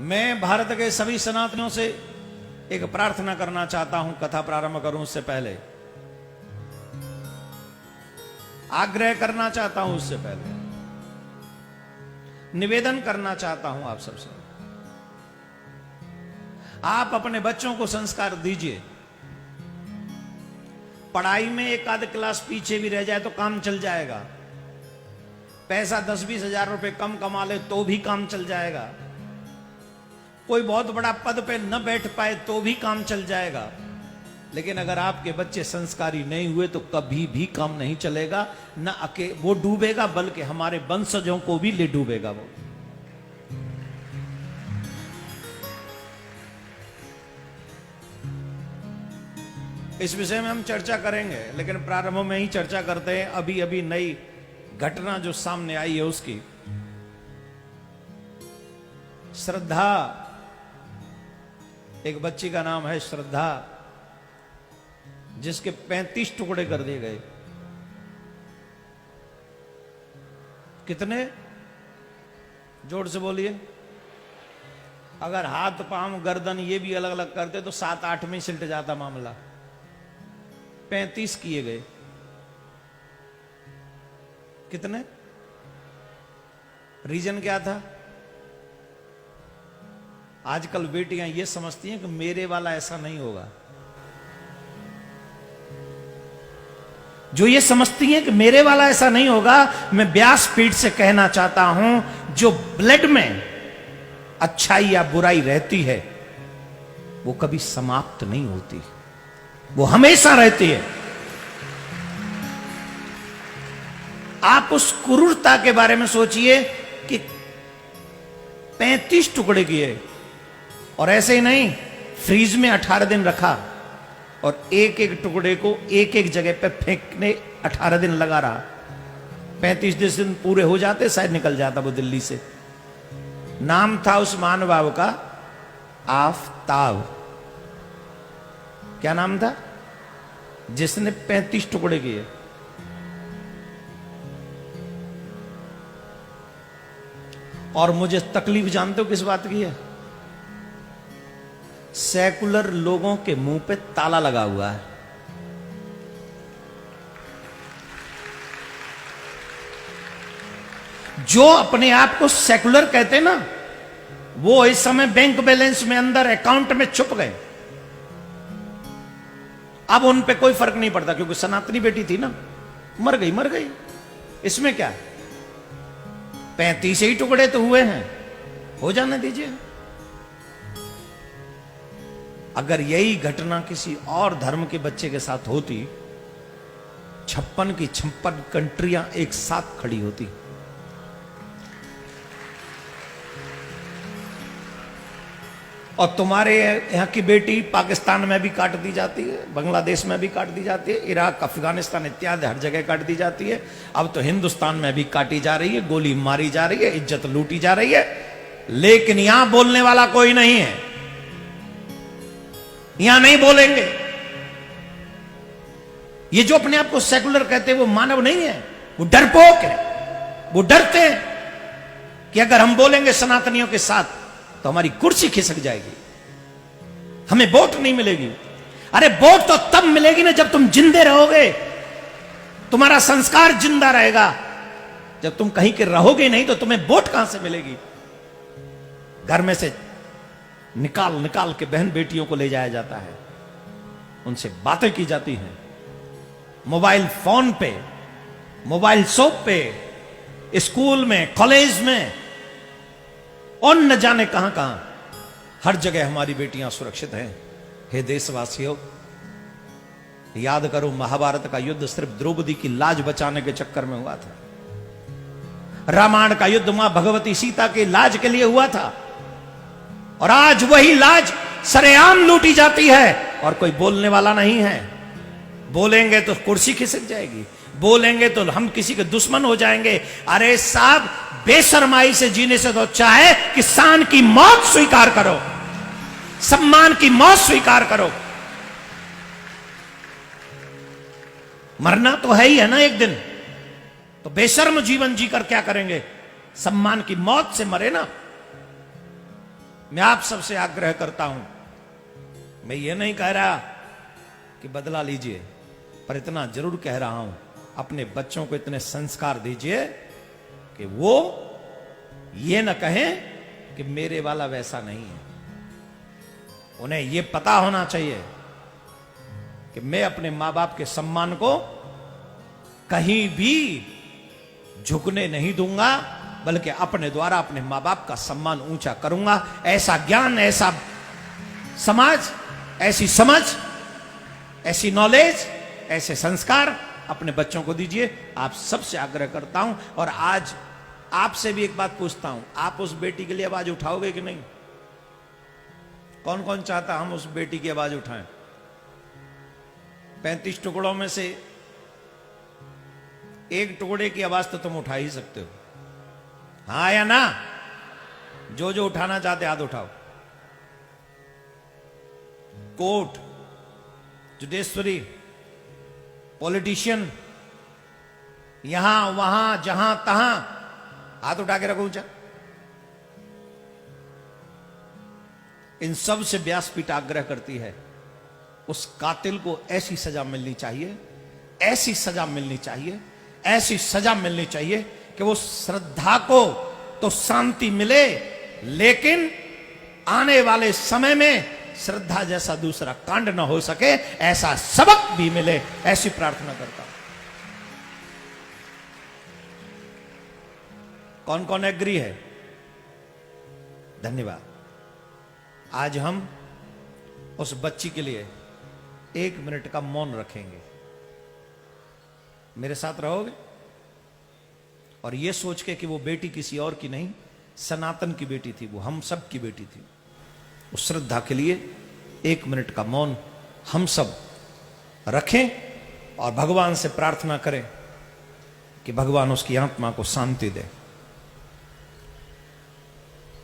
मैं भारत के सभी सनातनियों से एक प्रार्थना करना चाहता हूं। कथा प्रारंभ करूं उससे पहले आग्रह करना चाहता हूं, उससे पहले निवेदन करना चाहता हूं आप सबसे। आप अपने बच्चों को संस्कार दीजिए। पढ़ाई में एक आध क्लास पीछे भी रह जाए तो काम चल जाएगा। पैसा 10-20 हजार रुपए कम कमा ले तो भी काम चल जाएगा। कोई बहुत बड़ा पद पे न बैठ पाए तो भी काम चल जाएगा। लेकिन अगर आपके बच्चे संस्कारी नहीं हुए तो कभी भी काम नहीं चलेगा। न वो डूबेगा बल्कि हमारे वंशजों को भी ले डूबेगा वो। इस विषय में हम चर्चा करेंगे, लेकिन प्रारंभ में ही चर्चा करते हैं। अभी अभी नई घटना जो सामने आई है उसकी। श्रद्धा, एक बच्ची का नाम है श्रद्धा, जिसके 35 टुकड़े कर दिए गए। कितने? जोर से बोलिए। अगर हाथ पांव गर्दन ये भी अलग अलग करते तो 7-8 में सिलट जाता मामला। 35 किए गए। कितने? रीजन क्या था? आजकल बेटियां ये समझती हैं कि मेरे वाला ऐसा नहीं होगा। जो ये समझती हैं कि मेरे वाला ऐसा नहीं होगा, मैं व्यासपीठ से कहना चाहता हूं, जो ब्लड में अच्छाई या बुराई रहती है वो कभी समाप्त नहीं होती, वो हमेशा रहती है। आप उस क्रूरता के बारे में सोचिए कि 35 टुकड़े किए और ऐसे ही नहीं, फ्रीज में 18 दिन रखा और एक एक टुकड़े को एक एक जगह पे फेंकने 18 दिन लगा रहा। 35 दिन पूरे हो जाते शायद निकल जाता वो दिल्ली से। नाम था उस महानुभाव का आफताब। क्या नाम था? जिसने 35 टुकड़े किए। और मुझे तकलीफ जानते हो किस बात की है? सेकुलर लोगों के मुंह पे ताला लगा हुआ है। जो अपने आप को सेकुलर कहते हैं ना, वो इस समय बैंक बैलेंस में अंदर अकाउंट में छुप गए। अब उन पे कोई फर्क नहीं पड़ता, क्योंकि सनातनी बेटी थी ना, मर गई मर गई। इसमें क्या? 35 ही टुकड़े तो हुए हैं, हो जाने दीजिए। अगर यही घटना किसी और धर्म के बच्चे के साथ होती, 56 की 56 कंट्रियां एक साथ खड़ी होती। और तुम्हारे यहां की बेटी पाकिस्तान में भी काट दी जाती है, बांग्लादेश में भी काट दी जाती है, इराक अफगानिस्तान इत्यादि हर जगह काट दी जाती है। अब तो हिंदुस्तान में भी काटी जा रही है, गोली मारी जा रही है, इज्जत लूटी जा रही है। लेकिन यहां बोलने वाला कोई नहीं है। यहां नहीं बोलेंगे। ये जो अपने आप को सेकुलर कहते हैं वो मानव नहीं है, वो डरपोक है। वो डरते हैं कि अगर हम बोलेंगे सनातनियों के साथ तो हमारी कुर्सी खिसक जाएगी, हमें वोट नहीं मिलेगी। अरे वोट तो तब मिलेगी ना जब तुम जिंदे रहोगे, तुम्हारा संस्कार जिंदा रहेगा। जब तुम कहीं के रहोगे नहीं तो तुम्हें वोट कहां से मिलेगी? घर में से निकाल निकाल के बहन बेटियों को ले जाया जाता है, उनसे बातें की जाती हैं, मोबाइल फोन पे, मोबाइल शॉप पे, स्कूल में, कॉलेज में, और न जाने कहां कहां। हर जगह हमारी बेटियां सुरक्षित हैं। हे देशवासियों, याद करो, महाभारत का युद्ध सिर्फ द्रौपदी की लाज बचाने के चक्कर में हुआ था। रामायण का युद्ध मां भगवती सीता की लाज के लिए हुआ था। और आज वही लाज सरेआम लूटी जाती है और कोई बोलने वाला नहीं है। बोलेंगे तो कुर्सी खिसक जाएगी, बोलेंगे तो हम किसी के दुश्मन हो जाएंगे। अरे साहब, बेशर्माई से जीने से तो अच्छा है कि शान की मौत स्वीकार करो, सम्मान की मौत स्वीकार करो। मरना तो है ही है ना एक दिन, तो बेशर्म जीवन जीकर क्या करेंगे? सम्मान की मौत से मरे ना। मैं आप सबसे आग्रह करता हूं, मैं ये नहीं कह रहा कि बदला लीजिए, पर इतना जरूर कह रहा हूं, अपने बच्चों को इतने संस्कार दीजिए कि वो ये न कहें कि मेरे वाला वैसा नहीं है। उन्हें ये पता होना चाहिए कि मैं अपने मां बाप के सम्मान को कहीं भी झुकने नहीं दूंगा, बल्कि अपने द्वारा अपने मां बाप का सम्मान ऊंचा करूंगा। ऐसा ज्ञान, ऐसा समाज, ऐसी समझ, ऐसी नॉलेज, ऐसे संस्कार अपने बच्चों को दीजिए। आप सबसे आग्रह करता हूं। और आज आपसे भी एक बात पूछता हूं, आप उस बेटी के लिए आवाज उठाओगे कि नहीं? कौन कौन चाहता हम उस बेटी की आवाज उठाएं? 35 टुकड़ों में से एक टुकड़े की आवाज तो तुम उठा ही सकते हो, हाँ या ना? जो जो उठाना चाहते हाथ उठाओ। कोर्ट, जुडिशरी, पॉलिटिशियन, यहां वहां जहां तहां हाथ उठा के रखो ऊंचा। इन सब से व्यासपीठ आग्रह करती है, उस कातिल को ऐसी सजा मिलनी चाहिए, ऐसी सजा मिलनी चाहिए, ऐसी सजा मिलनी चाहिए कि वो श्रद्धा को तो शांति मिले, लेकिन आने वाले समय में श्रद्धा जैसा दूसरा कांड न हो सके, ऐसा सबक भी मिले, ऐसी प्रार्थना करता हूं। कौन कौन एग्री है? धन्यवाद। आज हम उस बच्ची के लिए 1 मिनट का मौन रखेंगे। मेरे साथ रहोगे? और यह सोच के कि वो बेटी किसी और की नहीं, सनातन की बेटी थी, वो हम सब की बेटी थी। उस श्रद्धा के लिए 1 मिनट का मौन हम सब रखें और भगवान से प्रार्थना करें कि भगवान उसकी आत्मा को शांति दे।